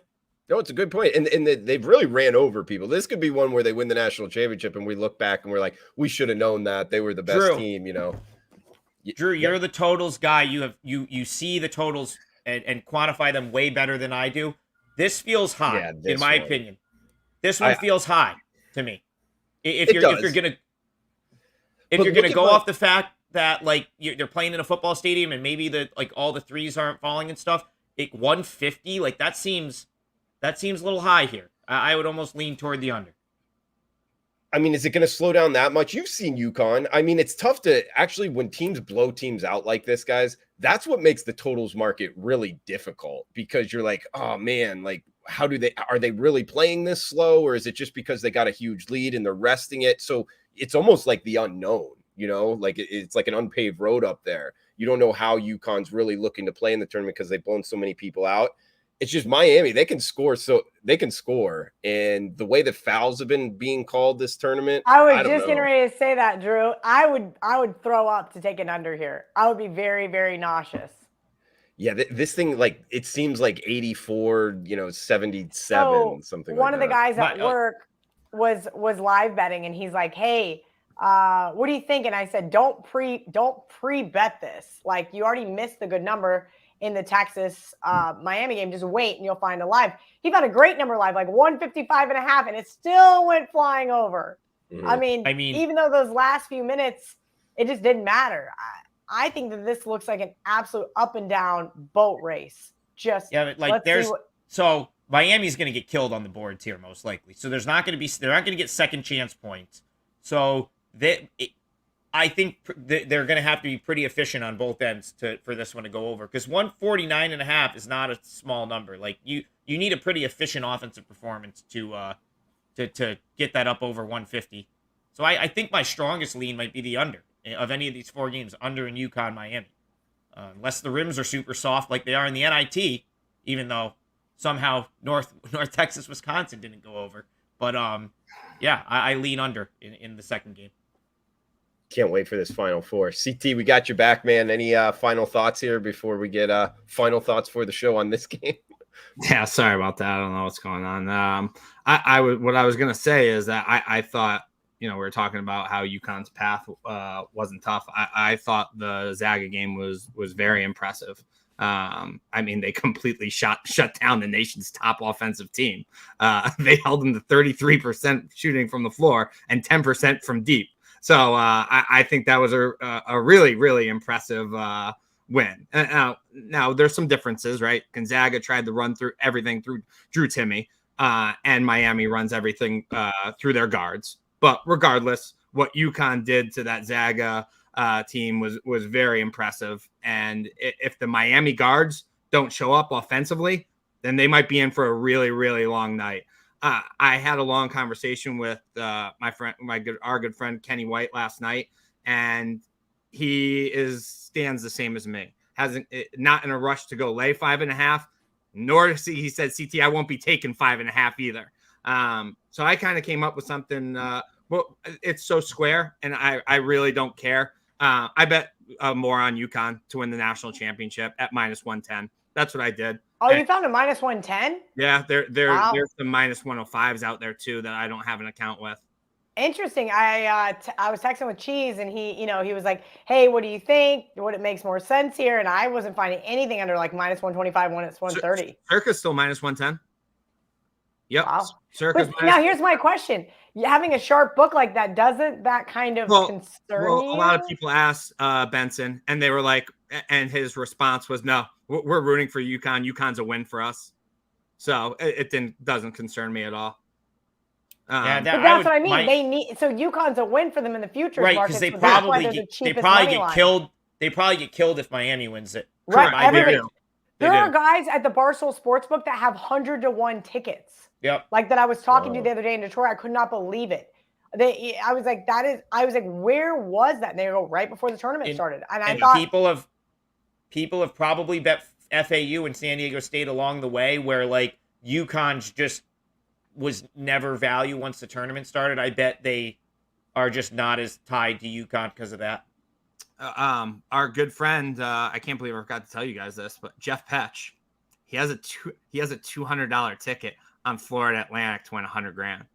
[SPEAKER 1] No, it's a good point. And they've really ran over people. This could be one where they win the national championship and we look back and we're like, we should have known that they were the best team,
[SPEAKER 4] Drew, you're the totals guy. You see the totals and quantify them way better than I do. This feels high, in my opinion. This one feels high to me. If you're gonna go off the fact that they're playing in a football stadium and maybe all the threes aren't falling and stuff, 150, that seems a little high here. I would almost lean toward the under.
[SPEAKER 1] I mean, is it going to slow down that much? You've seen UConn. I mean, it's tough to actually, when teams blow teams out like this, guys, that's what makes the totals market really difficult, because you're like, oh man, are they really playing this slow, or is it just because they got a huge lead and they're resting it? So it's almost like the unknown, it's like an unpaved road up there. You don't know how UConn's really looking to play in the tournament because they've blown so many people out. It's just Miami. They can score. And the way the fouls have been being called this tournament.
[SPEAKER 2] I was just getting ready to say that, Drew. I would throw up to take an under here. I would be very, very nauseous.
[SPEAKER 1] Yeah. This thing, it seems like 84, 77, something like that.
[SPEAKER 2] One of the guys at work was live betting, and he's like, hey, what do you think? And I said, don't pre-bet this. You already missed the good number in the Texas Miami game. Just wait and you'll find a live. He found a great number live, 155.5, and it still went flying over. Mm-hmm. I mean, even though those last few minutes, it just didn't matter. I think that this looks like an absolute up and down boat race.
[SPEAKER 4] So Miami's going to get killed on the boards here most likely. So they're not going to get second chance points. So I think they're going to have to be pretty efficient on both ends for this one to go over, because 149.5 is not a small number. You need a pretty efficient offensive performance to get that up over 150. So I think my strongest lean might be the under of any of these 4 games, under in UConn Miami, unless the rims are super soft like they are in the NIT, even though somehow North Texas Wisconsin didn't go over. But I lean under in the second game.
[SPEAKER 1] Can't wait for this Final Four. CT, we got your back, man. Any final thoughts here before we get final thoughts for the show on this game?
[SPEAKER 3] Yeah, sorry about that. I don't know what's going on. What I was gonna say is that I thought, we were talking about how UConn's path wasn't tough. I thought the Zaga game was very impressive. They completely shut down the nation's top offensive team. They held them to 33% shooting from the floor and 10% from deep. So I think that was a really, really impressive win. Now there's some differences, right? Gonzaga tried to run through everything through Drew Timme, and Miami runs everything through their guards. But regardless, what UConn did to that Zaga team was very impressive. And if the Miami guards don't show up offensively, then they might be in for a really, really long night. I had a long conversation with our good friend Kenny White last night, and he stands the same as me. Not in a rush to go lay 5.5, nor he said, CT, I won't be taking 5.5 either. So I kind of came up with something. Well, it's so square, and I really don't care. I bet more on UConn to win the national championship at -110. That's what I did.
[SPEAKER 2] Oh, you found a -110?
[SPEAKER 3] Yeah, there's some -105s out there too that I don't have an account with.
[SPEAKER 2] Interesting. I was texting with Cheese, and he was like, "Hey, what do you think? What it makes more sense here?" And I wasn't finding anything under like -125 when it's 130.
[SPEAKER 3] Circa's still -110. Yep.
[SPEAKER 2] Wow.
[SPEAKER 3] Circa's
[SPEAKER 2] now here's my question: having a sharp book like that, doesn't that kind of concern you?
[SPEAKER 3] A lot of people asked Benson, and they were like, and his response was, "No, we're rooting for UConn. UConn's a win for us." So it doesn't concern me at all.
[SPEAKER 2] But that's what I mean. So UConn's a win for them in the future,
[SPEAKER 4] right? Because they probably get killed. They probably get killed if Miami wins it.
[SPEAKER 2] Right. There are guys at the Barstool Sportsbook that have 100-to-1 tickets.
[SPEAKER 4] Yep.
[SPEAKER 2] Like that I was talking to the other day in Detroit. I could not believe it. I was like, where was that? And they go right before the tournament started. And I thought
[SPEAKER 4] people have probably bet FAU and San Diego State along the way, where like UConn's just was never value once the tournament started. I bet they are just not as tied to UConn because of that.
[SPEAKER 3] Our good friend, I can't believe I forgot to tell you guys this, but Jeff Petch, he has a $200 ticket on Florida Atlantic to win $100,000.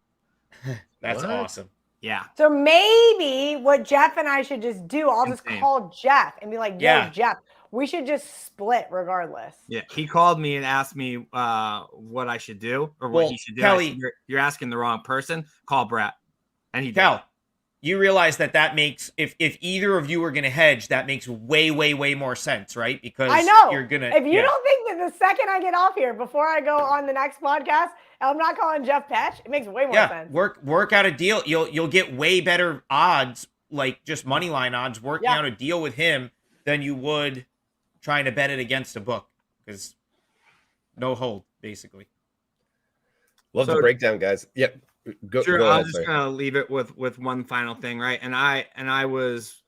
[SPEAKER 4] That's awesome.
[SPEAKER 3] Yeah.
[SPEAKER 2] So maybe what Jeff and I should just do, I'll just call Jeff and be like, "Yo, Jeff, we should just split regardless."
[SPEAKER 3] Yeah. He called me and asked me what I should do or what he should do.
[SPEAKER 4] Kelly,
[SPEAKER 3] said, you're asking the wrong person. Call Brett. And he
[SPEAKER 4] did. You realize that makes, if either of you are going to hedge, that makes way, way, way more sense, right? Because
[SPEAKER 2] I know
[SPEAKER 4] you're going to.
[SPEAKER 2] If you don't think that the second I get off here before I go on the next podcast, I'm not calling Jeff Petch, it makes way more sense.
[SPEAKER 4] Work out a deal. You'll get way better odds, like just money line odds, working out a deal with him than you would trying to bet it against a book, because no hold, basically.
[SPEAKER 1] Love the breakdown, guys. Yep. Go
[SPEAKER 3] I'm just gonna leave it with one final thing, right? And I was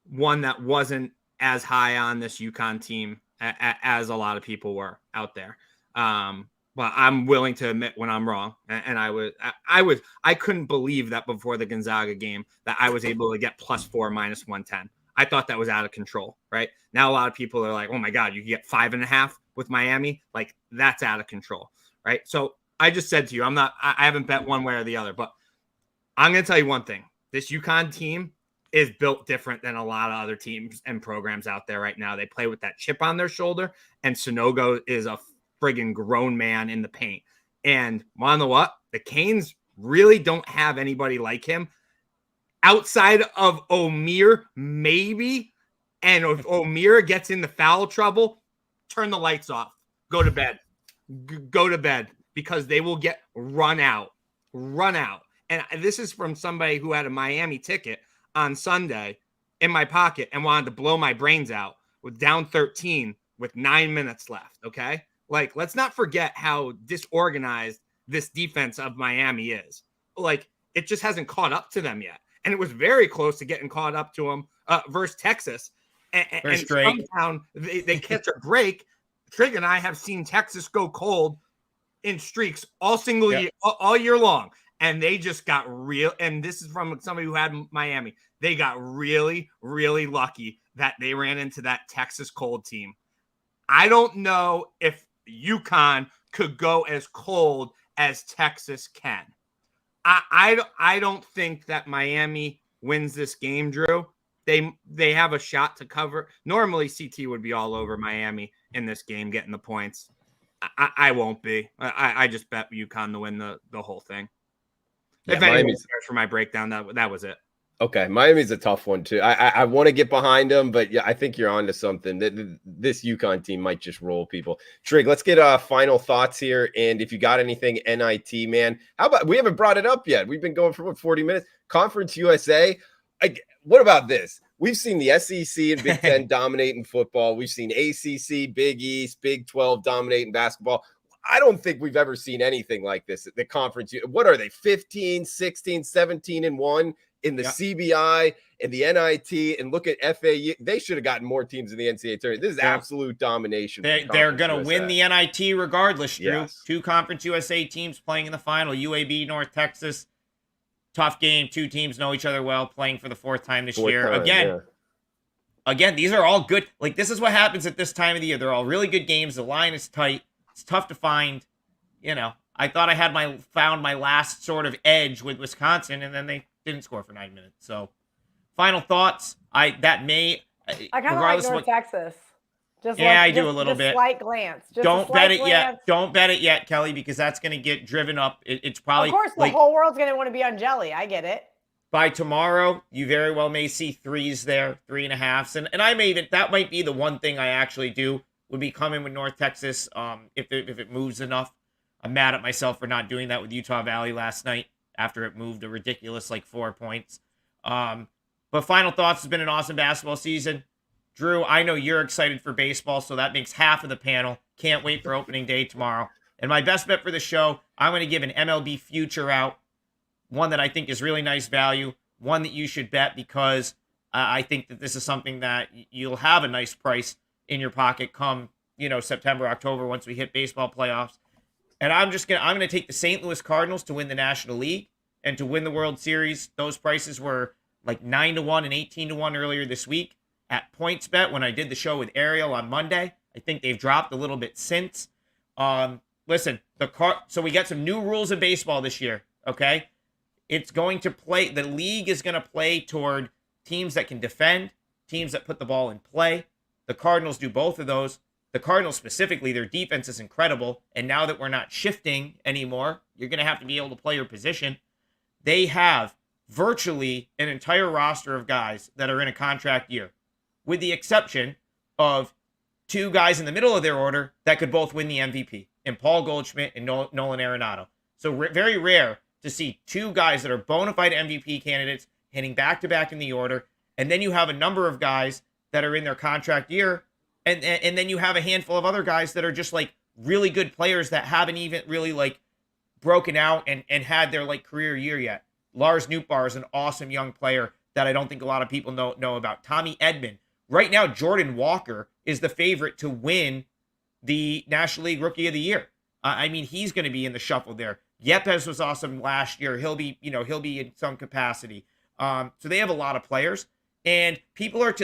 [SPEAKER 3] one that wasn't as high on this UConn team as a lot of people were out there. But I'm willing to admit when I'm wrong. And I couldn't believe that before the Gonzaga game that I was able to get +4 -110. I thought that was out of control, right? Now a lot of people are like, "Oh my God, you can get 5.5 with Miami." Like that's out of control, right? So I just said to you, I haven't bet one way or the other, but I'm going to tell you one thing. This UConn team is built different than a lot of other teams and programs out there right now. They play with that chip on their shoulder, and Sonogo is a friggin' grown man in the paint. And wanna know what? The Canes really don't have anybody like him outside of Omir, maybe. And if Omir gets in the foul trouble, turn the lights off. Go to bed. Go to bed. Because they will get run out. And this is from somebody who had a Miami ticket on Sunday in my pocket and wanted to blow my brains out with down 13 with 9 minutes left, okay? Like, let's not forget how disorganized this defense of Miami is. Like, it just hasn't caught up to them yet. And it was very close to getting caught up to them versus Texas. And somehow they catch a break. Trigger and I have seen Texas go cold in streaks all year long, and they just got real. And this is from somebody who had Miami. They got really, really lucky that they ran into that Texas cold team. I don't know if UConn could go as cold as Texas can. I don't think that Miami wins this game, Drew. They have a shot to cover. Normally, CT would be all over Miami in this game, getting the points. I won't be. I just bet UConn to win the whole thing. Yeah, if anyone cares for my breakdown, that was it.
[SPEAKER 1] Okay, Miami's a tough one too. I want to get behind them, but yeah, I think you're onto something. This UConn team might just roll people. Trig, let's get final thoughts here. And if you got anything NIT, man, how about, we haven't brought it up yet. We've been going for 40 minutes. Conference USA. What about this? We've seen the SEC and Big Ten dominating football. We've seen ACC, Big East, Big 12 dominating basketball. I don't think we've ever seen anything like this at the conference. What are they, 15, 16, 17-1 in the CBI and the NIT? And look at FAU. They should have gotten more teams in the NCAA tournament. This is absolute domination.
[SPEAKER 4] They're going to win the NIT regardless, Drew. Yes. 2 Conference USA teams playing in the final, UAB, North Texas. Tough game. 2 teams know each other well, playing for the 4th time this year. Again, these are all good. Like, this is what happens at this time of the year. They're all really good games. The line is tight. It's tough to find. I thought I had found my last sort of edge with Wisconsin, and then they didn't score for 9 minutes. So, final thoughts. I kind
[SPEAKER 2] of like North Texas.
[SPEAKER 4] I do a little bit.
[SPEAKER 2] Slight glance.
[SPEAKER 4] Don't bet it yet. Don't bet it yet, Kelly, because that's going to get driven up. It's probably,
[SPEAKER 2] of course, the whole world's going to want to be on jelly. I get it.
[SPEAKER 4] By tomorrow, you very well may see 3s there, 3.5s, and I may even, that might be the one thing I actually do, would be coming with North Texas. If it moves enough. I'm mad at myself for not doing that with Utah Valley last night after it moved a ridiculous 4 points. But final thoughts, has been an awesome basketball season. Drew, I know you're excited for baseball, so that makes half of the panel. Can't wait for opening day tomorrow. And my best bet for the show, I'm going to give an MLB future out. One that I think is really nice value. One that you should bet because I think that this is something that you'll have a nice price in your pocket come, September, October, once we hit baseball playoffs. And I'm going to take the St. Louis Cardinals to win the National League and to win the World Series. Those prices were 9-1 and 18-1 earlier this week at PointsBet when I did the show with Ariel on Monday. I think they've dropped a little bit since. Listen, so we got some new rules in baseball this year, okay? It's going to play, the league is going to play toward teams that can defend, teams that put the ball in play. The Cardinals do both of those. The Cardinals specifically, their defense is incredible. And now that we're not shifting anymore, you're going to have to be able to play your position. They have virtually an entire roster of guys that are in a contract year, with the exception of 2 guys in the middle of their order that could both win the MVP, and Paul Goldschmidt and Nolan Arenado. So very rare to see 2 guys that are bona fide MVP candidates hitting back-to-back in the order, and then you have a number of guys that are in their contract year, and then you have a handful of other guys that are just really good players that haven't even really broken out and had their career year yet. Lars Nootbaar is an awesome young player that I don't think a lot of people know about. Tommy Edman. Right now, Jordan Walker is the favorite to win the National League Rookie of the Year. He's going to be in the shuffle there. Yepes was awesome last year. He'll be in some capacity. So they have a lot of players, and people are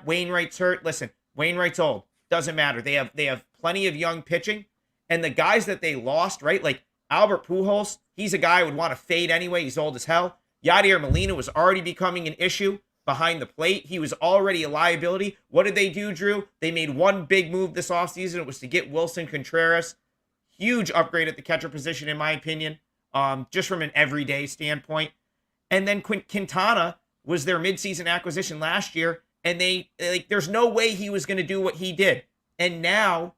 [SPEAKER 4] Wainwright's hurt. Listen, Wainwright's old. Doesn't matter. They have plenty of young pitching, and the guys that they lost, right? Albert Pujols, he's a guy I would want to fade anyway. He's old as hell. Yadier Molina was already becoming an issue behind the plate. He was already a liability. What did they do, Drew? They made one big move this offseason. It was to get Wilson Contreras. Huge upgrade at the catcher position, in my opinion, just from an everyday standpoint. And then Quintana was their midseason acquisition last year, and there's no way he was going to do what he did. And now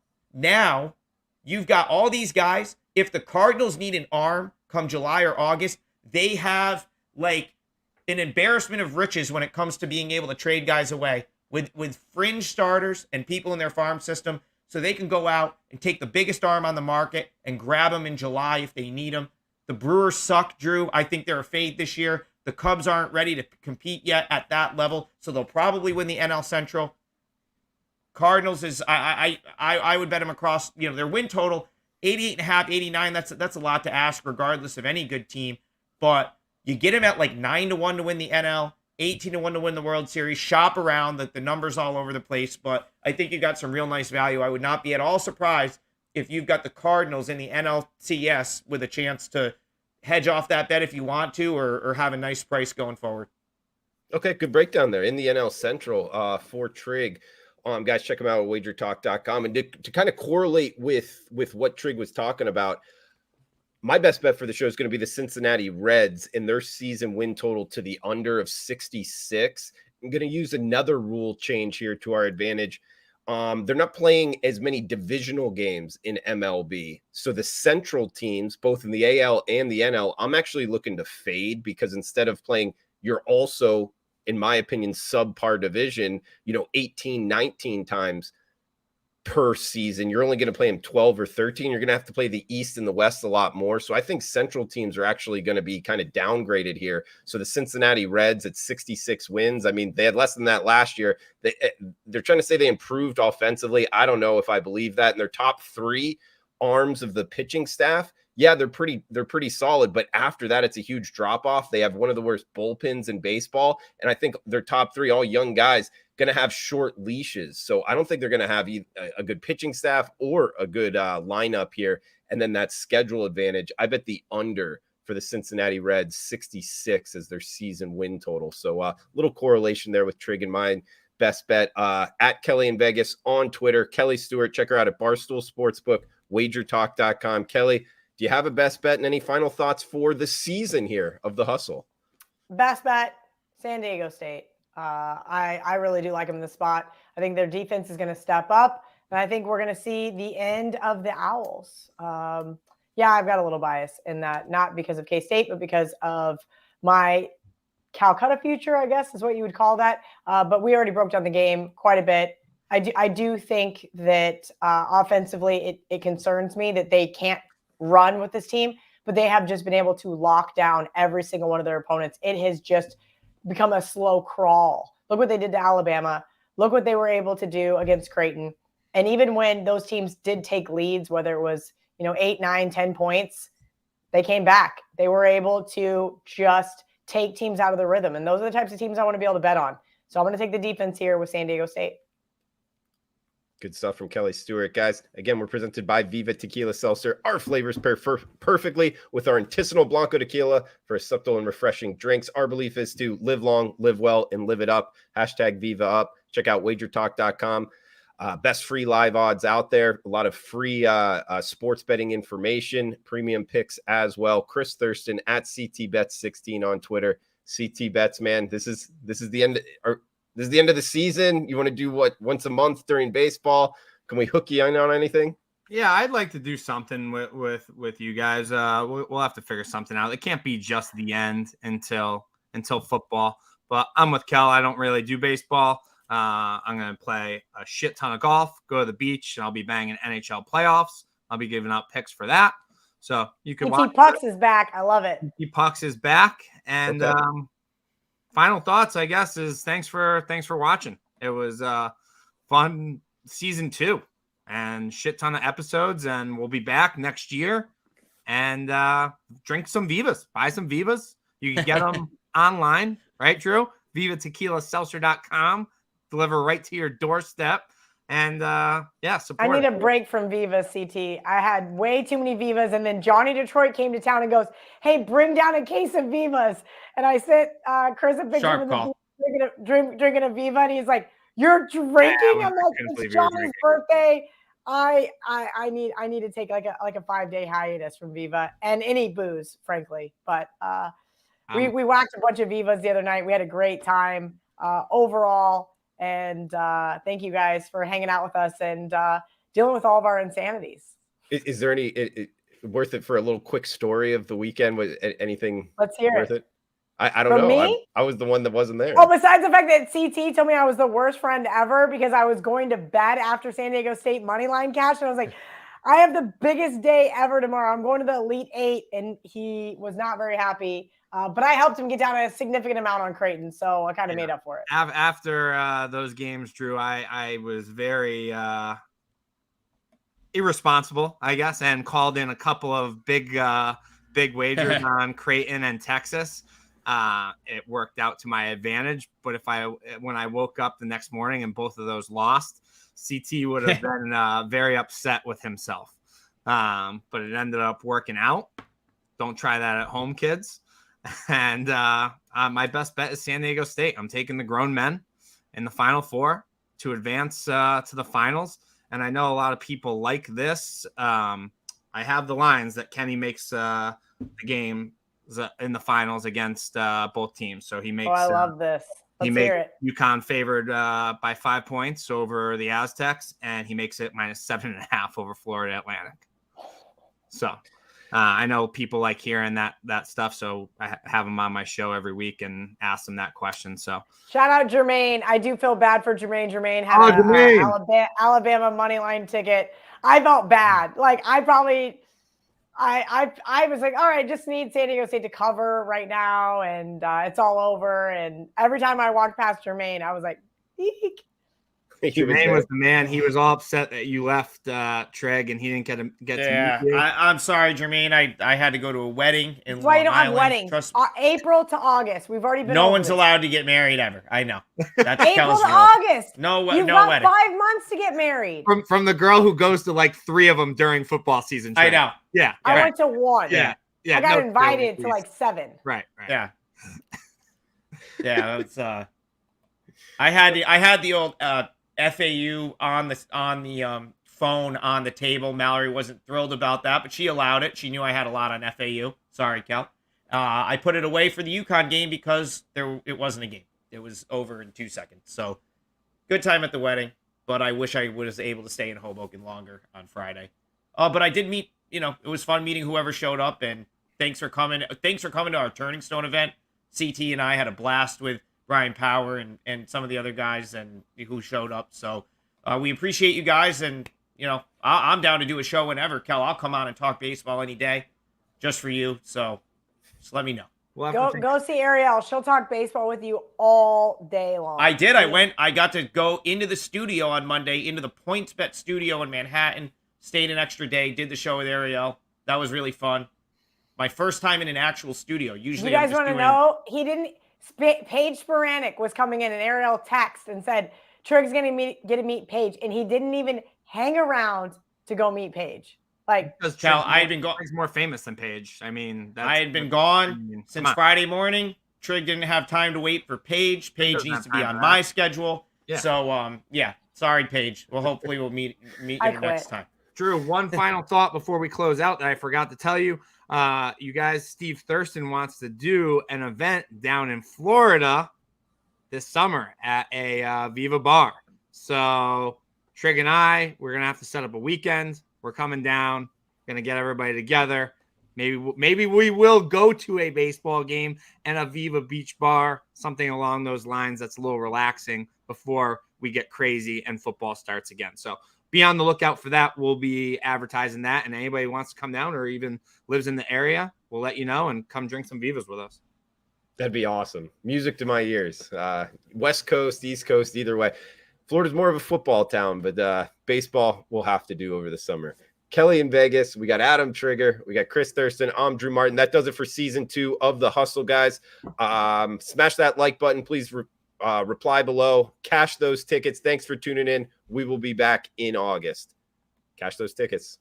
[SPEAKER 4] you've got all these guys. If the Cardinals need an arm come July or August, they have an embarrassment of riches when it comes to being able to trade guys away with fringe starters and people in their farm system, so they can go out and take the biggest arm on the market and grab them in July if they need them. The Brewers suck, Drew. I think they're a fade this year. The Cubs aren't ready to compete yet at that level, so they'll probably win the NL Central. Cardinals is I would bet them across, their win total 88.5, 89. That's a lot to ask regardless of any good team, but you get them at 9-1 to win the NL, 18-1 to win the World Series. Shop around, the numbers all over the place, but I think you got some real nice value. I would not be at all surprised if you've got the Cardinals in the NLCS with a chance to hedge off that bet if you want to, or have a nice price going forward.
[SPEAKER 1] Okay, good breakdown there in the NL Central for Trig. Guys, check them out at WagerTalk.com. And to kind of correlate with what Trig was talking about, my best bet for the show is going to be the Cincinnati Reds in their season win total to the under of 66. I'm going to use another rule change here to our advantage. They're not playing as many divisional games in MLB. So the central teams, both in the AL and the NL, I'm actually looking to fade, because instead of playing, you're also, in my opinion, subpar division, 18, 19 times per season. You're only going to play them 12 or 13. You're going to have to play the East and the West a lot more. So I think central teams are actually going to be kind of downgraded here. So the Cincinnati Reds at 66 wins. I mean, they had less than that last year. They're trying to say they improved offensively. I don't know if I believe that. And their top 3 arms of the pitching staff, yeah, they're pretty solid, but after that, it's a huge drop off. They have one of the worst bullpens in baseball, and I think their top 3, all young guys, going to have short leashes. So I don't think they're going to have a good pitching staff or a good lineup here. And then that schedule advantage, I bet the under for the Cincinnati Reds, 66 as their season win total. So little correlation there with Trig and mine. Best bet at Kelly in Vegas on Twitter. Kelly Stewart, check her out at Barstool Sportsbook, WagerTalk.com. Kelly, do you have a best bet and any final thoughts for the season here of the Hustle?
[SPEAKER 2] Best bet, San Diego State. I really do like them in the spot. I think their defense is going to step up, and I think we're going to see the end of the Owls. Yeah, I've got a little bias in that, not because of K-State, but because of my Calcutta future, I guess is what you would call that. But we already broke down the game quite a bit. I do think that offensively it concerns me that they can't run with this team, but they have just been able to lock down every single one of their opponents. It has just become a slow crawl. Look what they did to Alabama. Look what they were able to do against Creighton. And even when those teams did take leads, whether it was 8, 9, 10 points, they came back. They were able to just take teams out of the rhythm. And those are the types of teams I want to be able to bet on. So I'm going to take the defense here with San Diego State.
[SPEAKER 1] Good stuff from Kelly Stewart. Guys, again, we're presented by Viva Tequila Seltzer. Our flavors pair perfectly with our Artisanal Blanco Tequila for subtle and refreshing drinks. Our belief is to live long, live well, and live it up. Hashtag Viva Up. Check out WagerTalk.com. Best free live odds out there. A lot of free sports betting information, premium picks as well. Chris Thurston at CTBets16 on Twitter. CT Bets, man, this is the end. This is the end of the season. You want to do what once a month during baseball? Can we hook you in on anything?
[SPEAKER 3] Yeah, I'd like to do something with you guys. We'll have to figure something out. It can't be just the end until football. But I'm with Kel. I don't really do baseball. I'm going to play a shit ton of golf, go to the beach, and I'll be banging NHL playoffs. I'll be giving out picks for that. So you can watch.
[SPEAKER 2] Pucks is back. I love it.
[SPEAKER 3] Pucks is back. And final thoughts, I guess, is thanks for watching. It was fun season 2 and shit ton of episodes, and we'll be back next year and drink some Vivas, buy some Vivas. You can get them online, right, Drew? VivaTequilaSeltzer.com, deliver right to your doorstep. And support.
[SPEAKER 2] I need a break from Viva, CT. I had way too many Vivas, and then Johnny Detroit came to town and goes, "Hey, bring down a case of Vivas." And I sent Chris a picture of him drinking a Viva, and he's like, "You're drinking?" I'm like, "It's Johnny's birthday." I need to take like a 5-day hiatus from Viva and any booze, frankly. But we whacked a bunch of Vivas the other night. We had a great time overall. And thank you guys for hanging out with us and dealing with all of our insanities.
[SPEAKER 1] Is there any worth it for a little quick story of the weekend? Was anything
[SPEAKER 2] Let's hear
[SPEAKER 1] worth
[SPEAKER 2] it?
[SPEAKER 1] I don't know.
[SPEAKER 2] Me?
[SPEAKER 1] I was the one that wasn't there.
[SPEAKER 2] Oh, besides the fact that CT told me I was the worst friend ever because I was going to bed after San Diego State moneyline cash. And I was like, I have the biggest day ever tomorrow. I'm going to the Elite 8. And he was not very happy. But I helped him get down a significant amount on Creighton, so I kind of made up for it.
[SPEAKER 3] After those games, Drew, I was very irresponsible, I guess, and called in a couple of big wagers on Creighton and Texas. It worked out to my advantage, but when I woke up the next morning and both of those lost, CT would have been very upset with himself. but it ended up working out. Don't try that at home, kids. And my best bet is San Diego State. I'm taking the grown men in the Final Four to advance to the finals. And I know a lot of people like this. I have the lines that Kenny makes the game in the finals against both teams. So he makes.
[SPEAKER 2] Oh, I love this. Let's hear it.
[SPEAKER 3] UConn favored by 5 points over the Aztecs, and he makes it -7.5 over Florida Atlantic. So I know people like hearing that stuff, so I have him on my show every week and ask him that question. So
[SPEAKER 2] shout out Jermaine. I do feel bad for Jermaine. Jermaine had an Alabama money line ticket. I felt bad. Like I was like, all right, just need San Diego State to cover right now, and it's all over. And every time I walked past Jermaine, I was like, eek.
[SPEAKER 3] Jermaine was the man. He was all upset that you left Trig, and he didn't get to meet you.
[SPEAKER 4] I'm sorry, Jermaine. I had to go to a wedding in
[SPEAKER 2] That's why you don't
[SPEAKER 4] Long
[SPEAKER 2] have
[SPEAKER 4] Island.
[SPEAKER 2] weddings. April to August. We've already been.
[SPEAKER 4] No one's allowed to get married ever. I know. That's
[SPEAKER 2] April to August.
[SPEAKER 4] You've
[SPEAKER 2] got
[SPEAKER 4] wedding.
[SPEAKER 2] 5 months to get married.
[SPEAKER 3] From the girl who goes to like 3 of them during football season.
[SPEAKER 4] I know.
[SPEAKER 3] Yeah.
[SPEAKER 2] I went to 1.
[SPEAKER 3] Yeah.
[SPEAKER 2] I got invited to like 7.
[SPEAKER 3] Right.
[SPEAKER 4] Yeah. Yeah. It's I had the old FAU on the phone on the table. Mallory wasn't thrilled about that, but she allowed it. She knew I had a lot on FAU. Sorry, Kel. I put it away for the UConn game because it wasn't a game. It was over in 2 seconds. So good time at the wedding, but I wish I was able to stay in Hoboken longer on Friday. But I did meet, it was fun meeting whoever showed up, and thanks for coming. Thanks for coming to our Turning Stone event. CT and I had a blast with Brian Power and some of the other guys and who showed up. So we appreciate you guys, and I'm down to do a show whenever. Kel, I'll come on and talk baseball any day, just for you. So just let me know.
[SPEAKER 2] Go see Ariel. She'll talk baseball with you all day long.
[SPEAKER 4] I did. I got to go into the studio on Monday, into the PointsBet studio in Manhattan. Stayed an extra day. Did the show with Ariel. That was really fun. My first time in an actual studio. Usually,
[SPEAKER 2] you guys want to know? He didn't. Paige Sporanic was coming in, and Ariel texted and said, Trig's going to get to meet Paige, and he didn't even hang around to go meet Paige. Like,
[SPEAKER 3] Cal, I had been gone. He's more famous than Paige. I mean,
[SPEAKER 4] I had been gone since Friday morning. Trig didn't have time to wait for Paige. Paige needs to be on my schedule. Yeah. So, sorry, Paige. Well, hopefully we'll meet you next time.
[SPEAKER 3] Drew, one final thought before we close out that I forgot to tell you. You guys, Steve Thurston wants to do an event down in Florida this summer at a Viva bar. So Trig and I, we're going to have to set up a weekend. We're coming down, going to get everybody together. Maybe we will go to a baseball game and a Viva Beach bar, something along those lines that's a little relaxing before we get crazy and football starts again. So be on the lookout for that. We'll be advertising that, and anybody who wants to come down or even lives in the area, we'll let you know and come drink some Vivas with us.
[SPEAKER 1] That'd be awesome. Music to my ears. West Coast, East Coast, either way. Florida's more of a football town, but baseball we'll have to do over the summer. Kelly in Vegas. We got Adam Trigger. We got Chris Thurston. I'm Drew Martin. That does it for season 2 of The Hustle, guys. Smash that like button. Please reply below. Cash those tickets. Thanks for tuning in. We will be back in August. Cash those tickets.